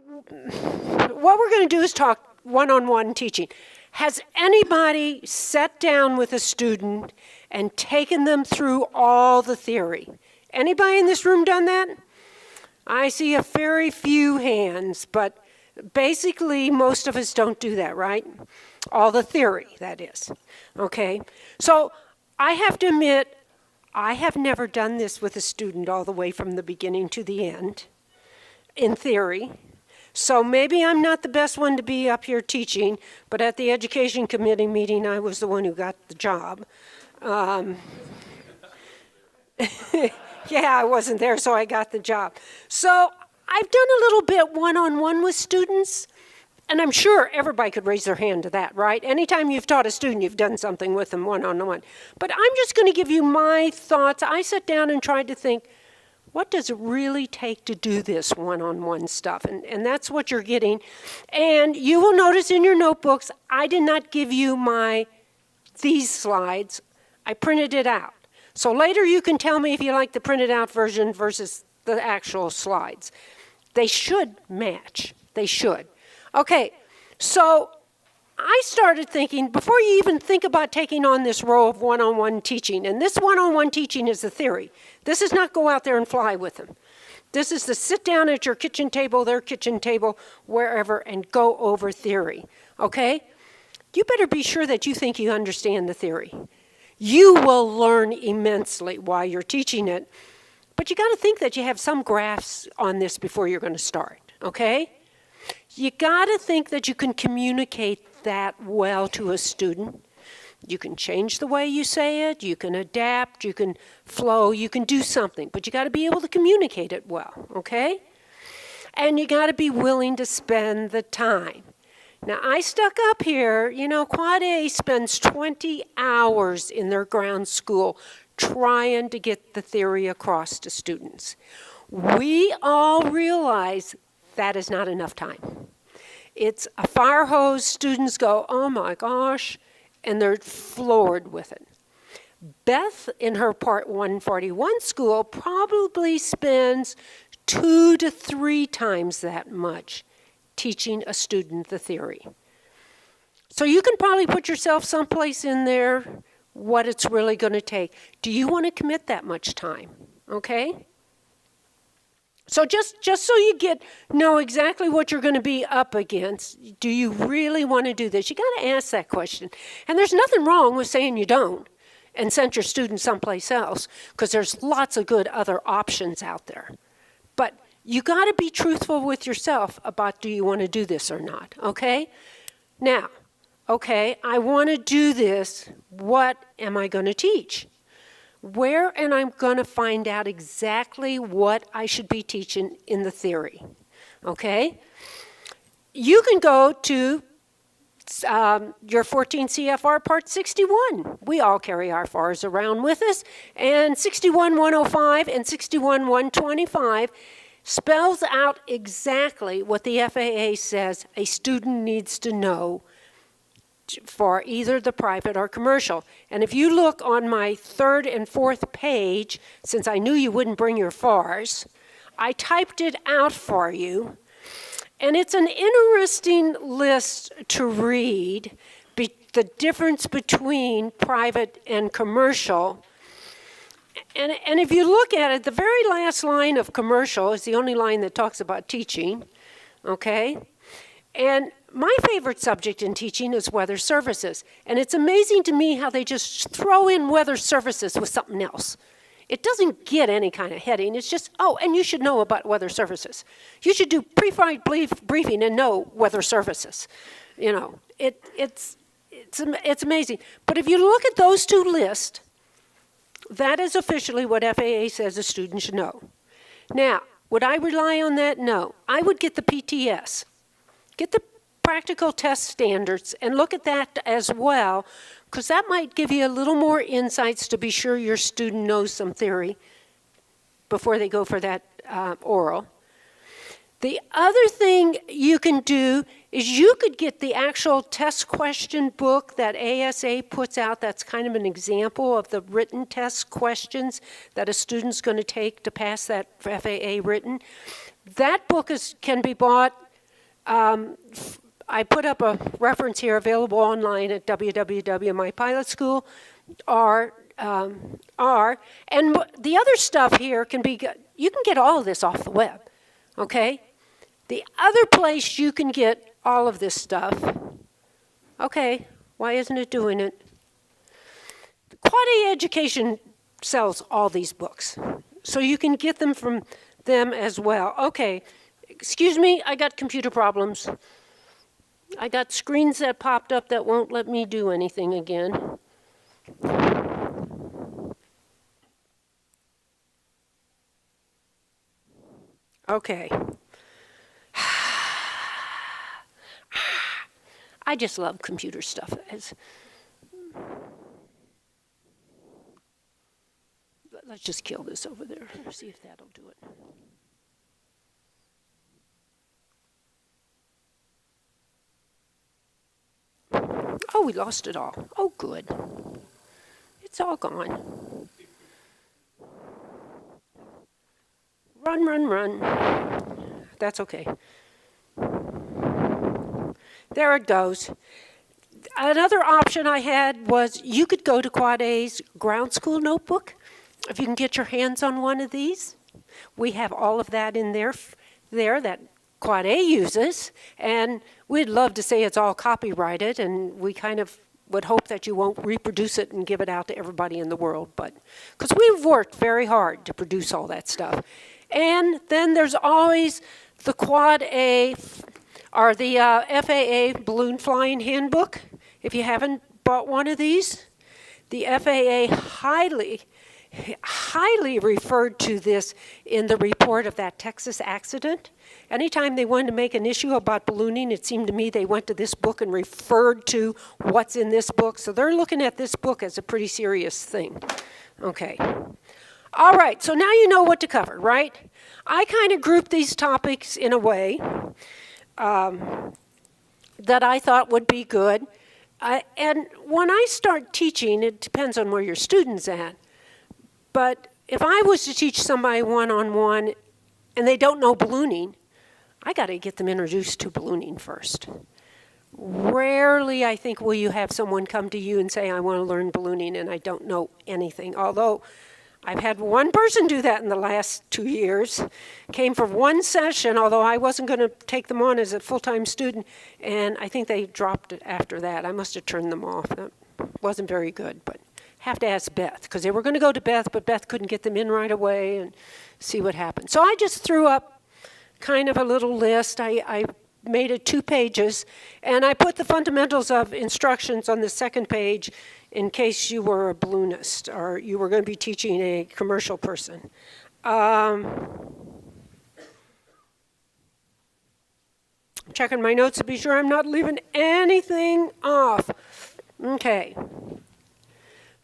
what we're going to do is talk one-on-one teaching. Has anybody sat down with a student and taken them through all the theory? Anybody in this room done that? I see a very few hands, but basically most of us don't do that, right? All the theory, that is. Okay, so I have to admit, I have never done this with a student all the way from the beginning to the end, in theory. So maybe I'm not the best one to be up here teaching, but at the education committee meeting, I was the one who got the job. Yeah, I wasn't there, so I got the job. So I've done a little bit one-on-one with students, and I'm sure everybody could raise their hand to that, right? Anytime you've taught a student, you've done something with them one-on-one. But I'm just going to give you my thoughts. I sat down and tried to think, what does it really take to do this one-on-one stuff? And that's what you're getting. And you will notice in your notebooks, I did not give you these slides. I printed it out. So later you can tell me if you like the printed out version versus the actual slides. They should match. They should. Okay, so I started thinking, before you even think about taking on this role of one-on-one teaching, and this one-on-one teaching is the theory. This is not go out there and fly with them. This is to sit down at your kitchen table, their kitchen table, wherever, and go over theory, okay? You better be sure that you think you understand the theory. You will learn immensely while you're teaching it, but you got to think that you have some graphs on this before you're going to start, okay? You got to think that you can communicate that well to a student. You can change the way you say it, you can adapt, you can flow, you can do something, but you got to be able to communicate it well, okay? And you got to be willing to spend the time. Now, I stuck up here, you know, Quad A spends 20 hours in their ground school trying to get the theory across to students. We all realize that is not enough time. It's a fire hose. Students go, oh my gosh, and they're floored with it. Beth, in her Part 141 school, probably spends 2 to 3 times that much teaching a student the theory. So you can probably put yourself someplace in there what it's really going to take. Do you want to commit that much time? Okay? So just so you know exactly what you're going to be up against, do you really want to do this? You got to ask that question. And there's nothing wrong with saying you don't and send your student someplace else, because there's lots of good other options out there. But you got to be truthful with yourself about, do you want to do this or not, okay? Now, okay, I want to do this. What am I going to teach? Where am I going to find out exactly what I should be teaching in the theory, okay? You can go to your 14 CFR Part 61. We all carry our FARs around with us, and 61-105 and 61-125 spells out exactly what the FAA says a student needs to know for either the private or commercial. And if you look on my 3rd and 4th page, since I knew you wouldn't bring your FARs, I typed it out for you. And it's an interesting list to read, the difference between private and commercial. And if you look at it, the very last line of commercial is the only line that talks about teaching, okay? And my favorite subject in teaching is weather services. And it's amazing to me how they just throw in weather services with something else. It doesn't get any kind of heading. It's just, oh, and you should know about weather services. You should do pre-flight briefing and know weather services. You know, it's amazing. But if you look at those two lists, that is officially what FAA says a student should know. Now, would I rely on that? No. I would get the PTS. Get the practical test standards and look at that as well, because that might give you a little more insights to be sure your student knows some theory before they go for that oral. The other thing you can do is you could get the actual test question book that ASA puts out. That's kind of an example of the written test questions that a student's going to take to pass that FAA written. That book can be bought I put up a reference here available online at www.mypilotschool.r. And the other stuff here can be, you can get all of this off the web, okay? The other place you can get all of this stuff, okay, why isn't it doing it? Quad A Education sells all these books, so you can get them from them as well. Okay, excuse me, I got computer problems. I got screens that popped up that won't let me do anything again. Okay. I just love computer stuff. Let's just kill this over there. See if that'll do it. Oh, we lost it all. Oh, good. It's all gone. Run, run, run. That's okay. There it goes. Another option I had was you could go to Quad A's ground school notebook if you can get your hands on one of these. We have all of that in there that Quad A uses, and we'd love to say it's all copyrighted, and we kind of would hope that you won't reproduce it and give it out to everybody in the world, but because we've worked very hard to produce all that stuff. And then there's always the Quad A or the FAA Balloon Flying Handbook. If you haven't bought one of these, the FAA highly referred to this in the report of that Texas accident. Anytime they wanted to make an issue about ballooning, it seemed to me they went to this book and referred to what's in this book. So they're looking at this book as a pretty serious thing. Okay. All right, so now you know what to cover, right? I kind of grouped these topics in a way that I thought would be good. And when I start teaching, it depends on where your student's at. But if I was to teach somebody one-on-one and they don't know ballooning, I got to get them introduced to ballooning first. Rarely, I think, will you have someone come to you and say, I want to learn ballooning and I don't know anything. Although I've had one person do that in the last 2 years. Came for one session, although I wasn't going to take them on as a full-time student, and I think they dropped it after that. I must have turned them off. That wasn't very good, but have to ask Beth, because they were going to go to Beth, but Beth couldn't get them in right away and see what happened. So I just threw up kind of a little list. I made it 2 pages, and I put the fundamentals of instructions on the second page in case you were a balloonist or you were going to be teaching a commercial person. Checking my notes to be sure I'm not leaving anything off. Okay.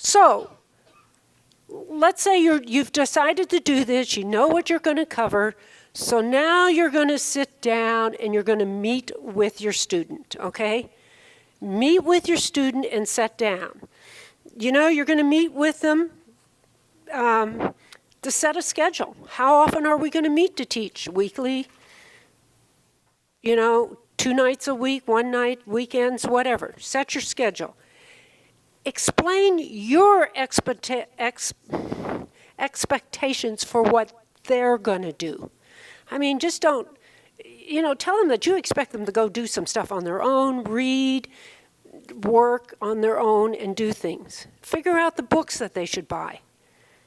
So, let's say you've decided to do this, you know what you're going to cover, so now you're going to sit down and you're going to meet with your student, okay? Meet with your student and sit down. You know, you're going to meet with them to set a schedule. How often are we going to meet to teach? Weekly? You know, 2 nights a week, 1 night, weekends, whatever. Set your schedule. Explain your expectations for what they're going to do. I mean, just don't, you know, tell them that you expect them to go do some stuff on their own, read, work on their own, and do things. Figure out the books that they should buy.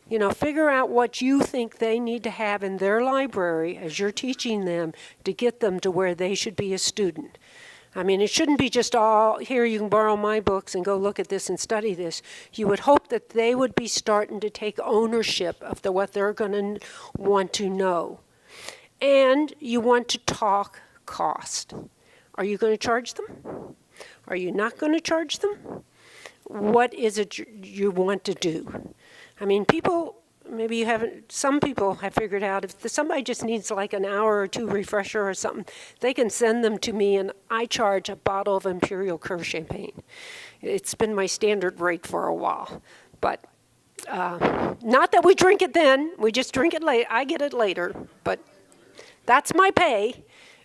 You know, figure out what you think they need to have in their library as you're teaching them to get them to where they should be a student. I mean, it shouldn't be just all, here you can borrow my books and go look at this and study this. You would hope that they would be starting to take ownership of what they're going to want to know. And you want to talk cost. Are you going to charge them? Are you not going to charge them? What is it you want to do? I mean, maybe you haven't, some people have figured out if somebody just needs like an hour or 2 refresher or something, they can send them to me and I charge a bottle of Imperial Curve champagne. It's been my standard rate for a while. But not that we drink it then, we just drink it late. I get it later, but that's my pay.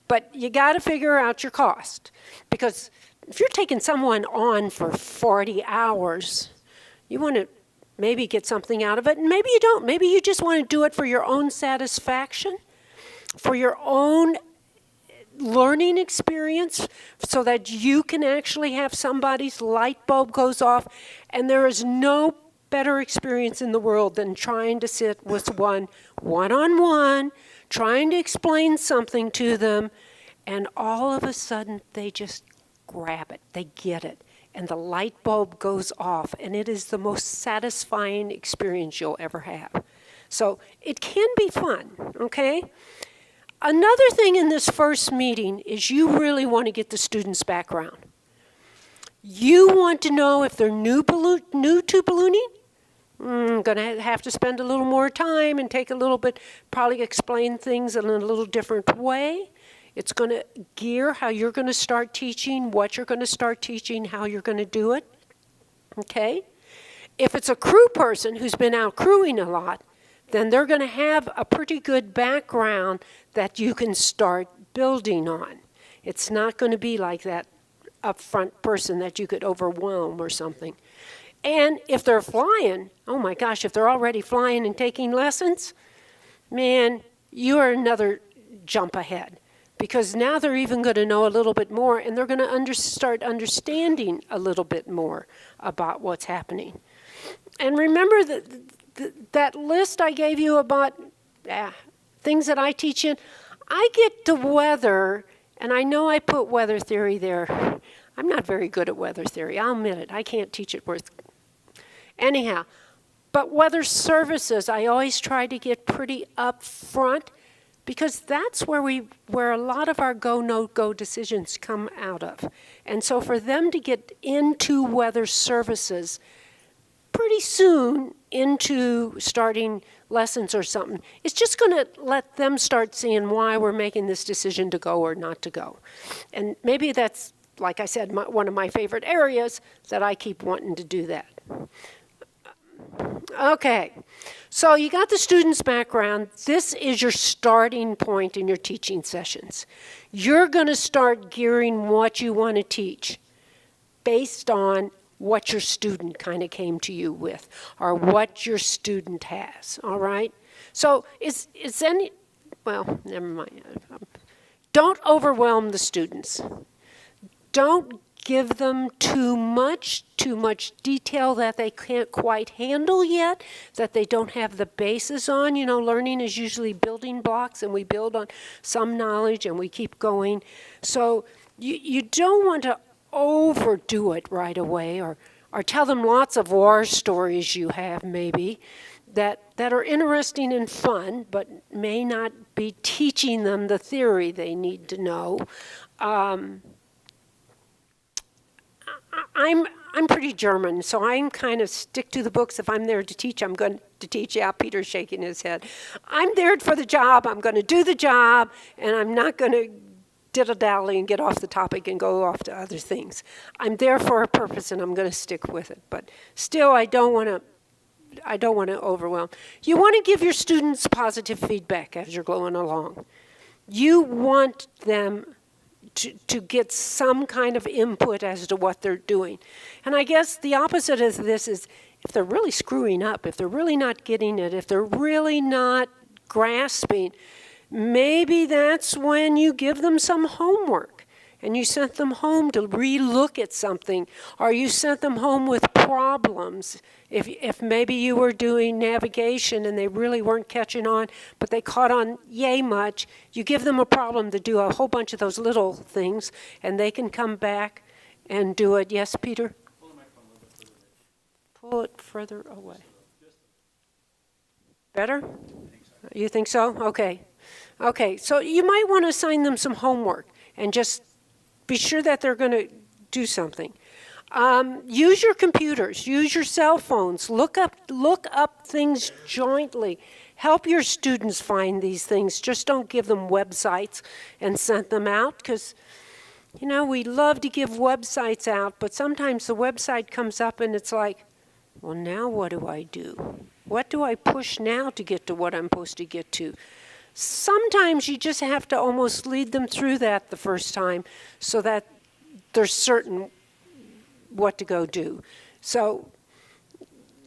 But you got to figure out your cost, because if you're taking someone on for 40 hours, you want to maybe get something out of it, and maybe you don't. Maybe you just want to do it for your own satisfaction, for your own learning experience, so that you can actually have somebody's light bulb goes off. And there is no better experience in the world than trying to sit with one-on-one, trying to explain something to them, and all of a sudden they just grab it, they get it, and the light bulb goes off, and it is the most satisfying experience you'll ever have. So it can be fun, okay? Another thing in this first meeting is you really want to get the student's background. You want to know if they're new to ballooning. Going to have to spend a little more time and take a little bit, probably explain things in a little different way. It's going to gear how you're going to start teaching, what you're going to start teaching, how you're going to do it. Okay? If it's a crew person who's been out crewing a lot, then they're going to have a pretty good background that you can start building on. It's not going to be like that upfront person that you could overwhelm or something. And if they're flying, oh my gosh, if they're already flying and taking lessons, man, you are another jump ahead. Because now they're even going to know a little bit more, and they're going to start understanding a little bit more about what's happening. And remember that list I gave you about things that I teach in? I get to weather, and I know I put weather theory there. I'm not very good at weather theory. I'll admit it. I can't teach it worth. Anyhow, but weather services, I always try to get pretty up front, because that's where a lot of our go, no-go decisions come out of. And so for them to get into weather services pretty soon into starting lessons or something, it's just going to let them start seeing why we're making this decision to go or not to go. And maybe that's, like I said, one of my favorite areas that I keep wanting to do that. Okay, so you got the student's background. This is your starting point in your teaching sessions. You're going to start gearing what you want to teach based on what your student kind of came to you with, or what your student has, all right? So well, never mind. Don't overwhelm the students. Don't give them too much detail that they can't quite handle yet, that they don't have the basis on. You know, learning is usually building blocks, and we build on some knowledge and we keep going. So you don't want to overdo it right away, or tell them lots of war stories you have maybe that are interesting and fun, but may not be teaching them the theory they need to know. I'm pretty German, so I'm kind of stick to the books. If I'm there to teach, I'm going to teach. Yeah, Peter's shaking his head. I'm there for the job. I'm going to do the job, and I'm not going to diddle-dally and get off the topic and go off to other things. I'm there for a purpose, and I'm going to stick with it. But still, I don't want to overwhelm. You want to give your students positive feedback as you're going along. You want them to get some kind of input as to what they're doing. And I guess the opposite of this is if they're really screwing up, if they're really not getting it, if they're really not grasping, maybe that's when you give them some homework and you sent them home to re-look at something, or you sent them home with problems. If maybe you were doing navigation and they really weren't catching on, but they caught on yay much, you give them a problem to do a whole bunch of those little things, and they can come back and do it. Yes, Peter? Pull it further away. Better? You think so? Okay. Okay, so you might want to assign them some homework and just be sure that they're going to do something. Use your computers, use your cell phones, look up things jointly. Help your students find these things. Just don't give them websites and send them out, because, you know, we love to give websites out, but sometimes the website comes up and it's like, well, now what do I do? What do I push now to get to what I'm supposed to get to? Sometimes you just have to almost lead them through that the first time so that they're certain what to go do. So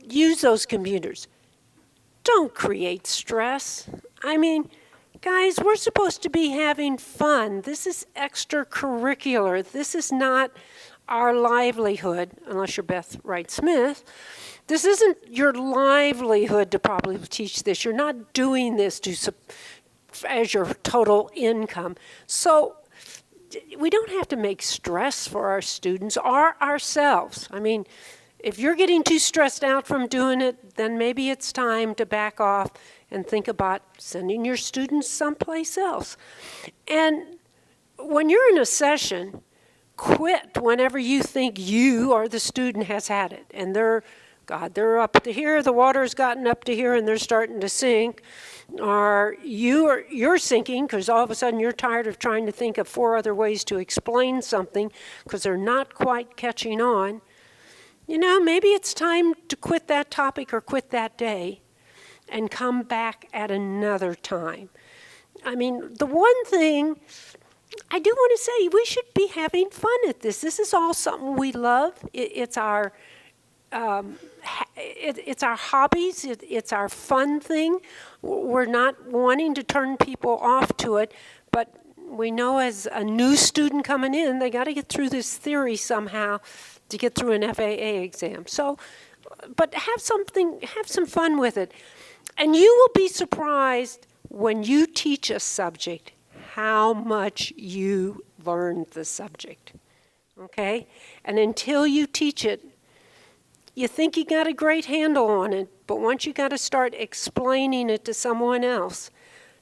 use those computers. Don't create stress. I mean, guys, we're supposed to be having fun. This is extracurricular. This is not our livelihood, unless you're Beth Wright Smith. This isn't your livelihood to probably teach this. You're not doing this as your total income. So we don't have to make stress for our students or ourselves. I mean, if you're getting too stressed out from doing it, then maybe it's time to back off and think about sending your students someplace else. And when you're in a session, quit whenever you think you or the student has had it. And they're up to here, the water's gotten up to here and they're starting to sink. Or you're sinking because all of a sudden you're tired of trying to think of 4 other ways to explain something because they're not quite catching on. You know, maybe it's time to quit that topic or quit that day and come back at another time. I mean, the one thing I do want to say, we should be having fun at this. This is all something we love. It's our hobbies. It's our fun thing. We're not wanting to turn people off to it, but we know as a new student coming in, they got to get through this theory somehow to get through an FAA exam. So, but have some fun with it. And you will be surprised when you teach a subject how much you learned the subject, okay? And until you teach it, you think you got a great handle on it, but once you got to start explaining it to someone else,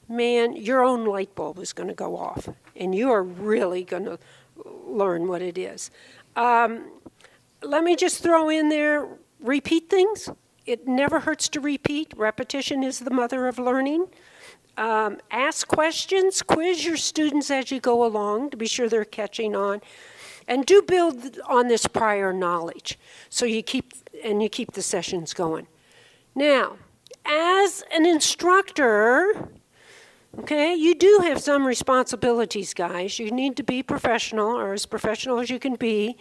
man, your own light bulb is going to go off, and you are really going to learn what it is. Let me just throw in there, repeat things. It never hurts to repeat. Repetition is the mother of learning. Ask questions, quiz your students as you go along to be sure they're catching on. And do build on this prior knowledge so you keep the sessions going. Now, as an instructor, okay, you do have some responsibilities, guys. You need to be professional, or as professional as you can be.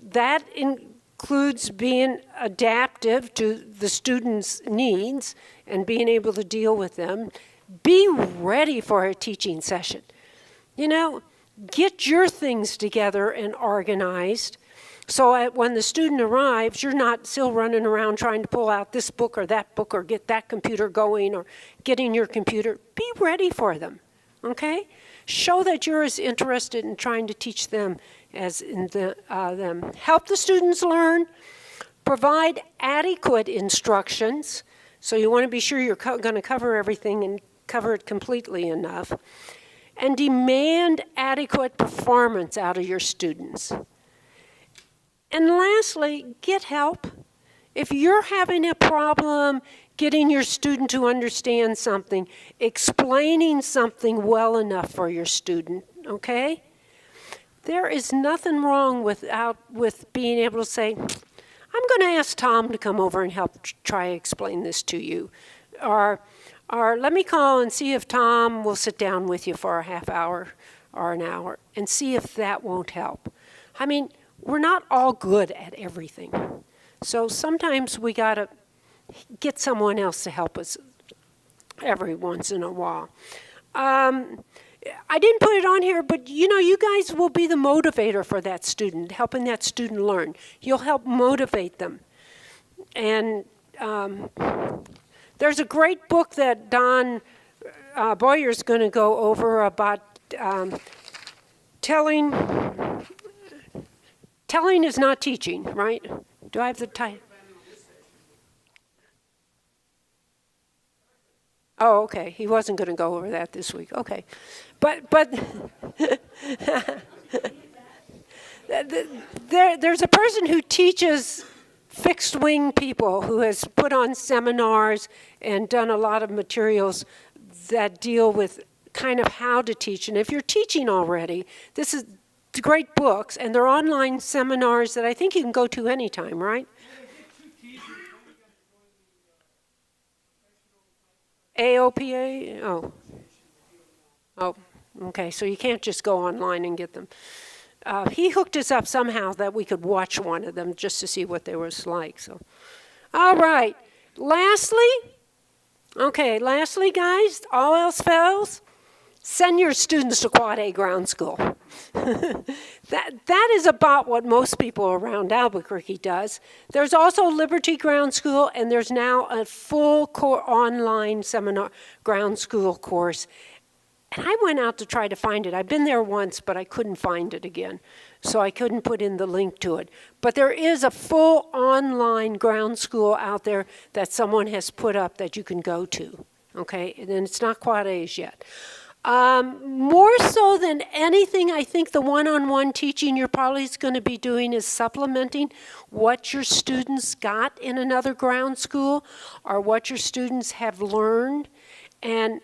That includes being adaptive to the students' needs and being able to deal with them. Be ready for a teaching session. You know, get your things together and organized so when the student arrives, you're not still running around trying to pull out this book or that book or get that computer going or getting your computer. Be ready for them, okay? Show that you're as interested in trying to teach them as in them. Help the students learn. Provide adequate instructions. So you want to be sure you're going to cover everything and cover it completely enough. And demand adequate performance out of your students. And lastly, get help. If you're having a problem getting your student to understand something, explaining something well enough for your student, okay? There is nothing wrong with being able to say, I'm going to ask Tom to come over and help try explain this to you. Or let me call and see if Tom will sit down with you for a half hour or an hour and see if that won't help. I mean, we're not all good at everything. So sometimes we got to get someone else to help us every once in a while. I didn't put it on here, but you know, you guys will be the motivator for that student, helping that student learn. You'll help motivate them. And there's a great book that Don Boyer's going to go over about telling is not teaching, right? Do I have the title? Oh, okay. He wasn't going to go over that this week. Okay. But there's a person who teaches fixed wing people who has put on seminars and done a lot of materials that deal with kind of how to teach. And if you're teaching already, this is great books, and they're online seminars that I think you can go to anytime, right? AOPA? Oh. Oh, okay, so you can't just go online and get them. He hooked us up somehow that we could watch one of them just to see what they was like. So, all right. Lastly, guys, all else fails, send your students to Quad A ground school. That is about what most people around Albuquerque does. There's also Liberty Ground School, and there's now a full online seminar ground school course. And I went out to try to find it. I've been there once, but I couldn't find it again. So I couldn't put in the link to it. But there is a full online ground school out there that someone has put up that you can go to. Okay, and it's not Quad A's yet. More so than anything, I think the one-on-one teaching you're probably going to be doing is supplementing what your students got in another ground school or what your students have learned. And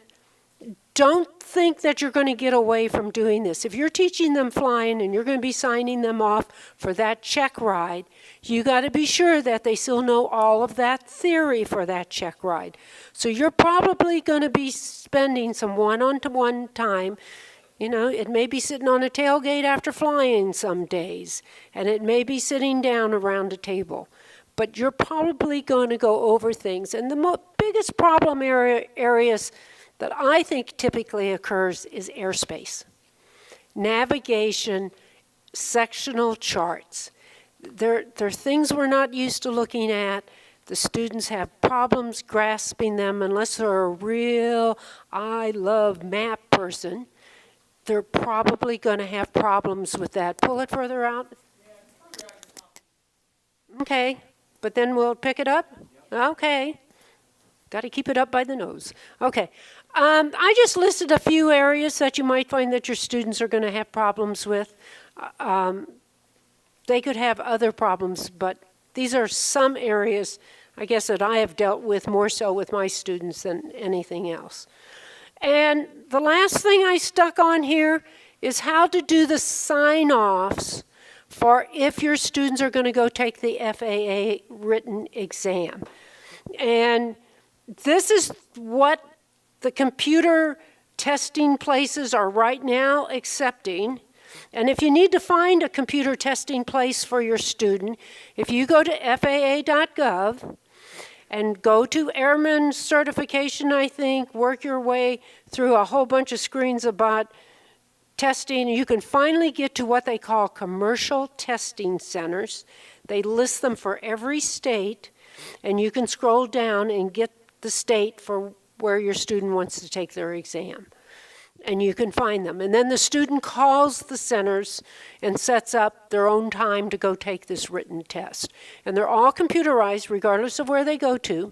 don't think that you're going to get away from doing this. If you're teaching them flying and you're going to be signing them off for that check ride, you got to be sure that they still know all of that theory for that check ride. So you're probably going to be spending some one-on-one time. You know, it may be sitting on a tailgate after flying some days, and it may be sitting down around a table. But you're probably going to go over things. And the biggest problem areas that I think typically occurs is airspace, navigation, sectional charts. They're things we're not used to looking at. The students have problems grasping them unless they're a real I love map person. They're probably going to have problems with that. Pull it further out. Okay, but then we'll pick it up? Okay. Got to keep it up by the nose. Okay. I just listed a few areas that you might find that your students are going to have problems with. They could have other problems, but these are some areas, I guess, that I have dealt with more so with my students than anything else. And the last thing I stuck on here is how to do the sign-offs for if your students are going to go take the FAA written exam. And this is what the computer testing places are right now accepting. And if you need to find a computer testing place for your student, if you go to FAA.gov and go to Airman Certification, I think, work your way through a whole bunch of screens about testing, you can finally get to what they call commercial testing centers. They list them for every state, and you can scroll down and get the state for where your student wants to take their exam. And you can find them. And then the student calls the centers and sets up their own time to go take this written test. And they're all computerized regardless of where they go to.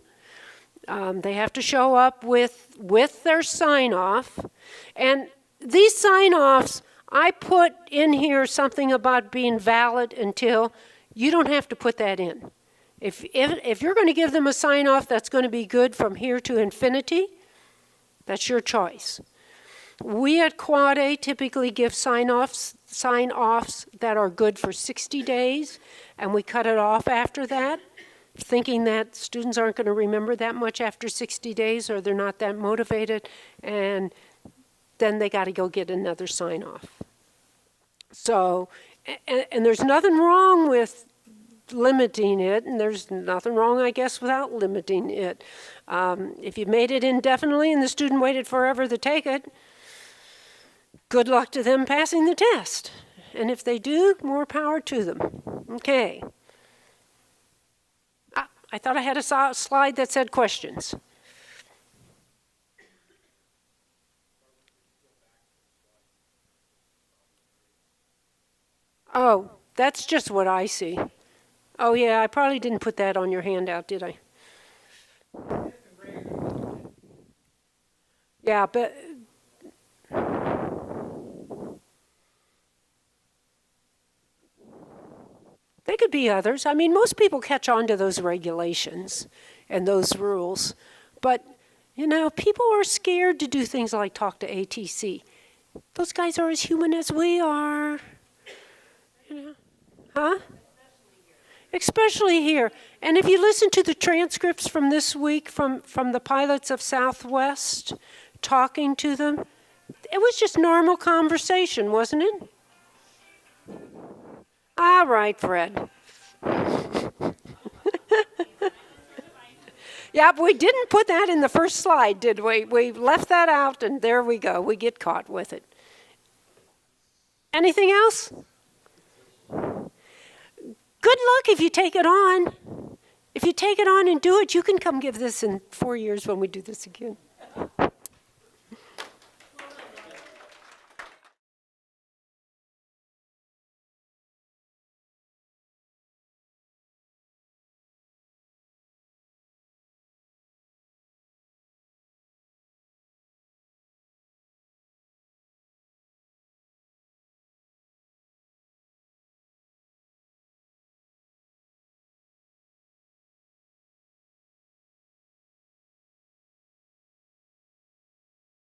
They have to show up with their sign-off. And these sign-offs, I put in here something about being valid until. You don't have to put that in. If you're going to give them a sign-off that's going to be good from here to infinity, that's your choice. We at Quad A typically give sign-offs that are good for 60 days, and we cut it off after that, thinking that students aren't going to remember that much after 60 days or they're not that motivated, and then they got to go get another sign-off. So, and there's nothing wrong with limiting it, and there's nothing wrong, I guess, without limiting it. If you made it indefinitely and the student waited forever to take it, good luck to them passing the test. And if they do, more power to them. Okay. I thought I had a slide that said questions. Oh, that's just what I see. Oh, yeah, I probably didn't put that on your handout, did I? Yeah, but they could be others. I mean, most people catch on to those regulations and those rules. But, you know, people are scared to do things like talk to ATC. Those guys are as human as we are. You know? Huh? Especially here. And if you listen to the transcripts from this week from the pilots of Southwest talking to them, It was just normal conversation, wasn't it? All right, Fred. Yep, we didn't put that in the first slide, did we? We left that out, and there we go. We get caught with it. Anything else? Good luck if you take it on. If you take it on and do it, you can come give this in 4 years when we do this again.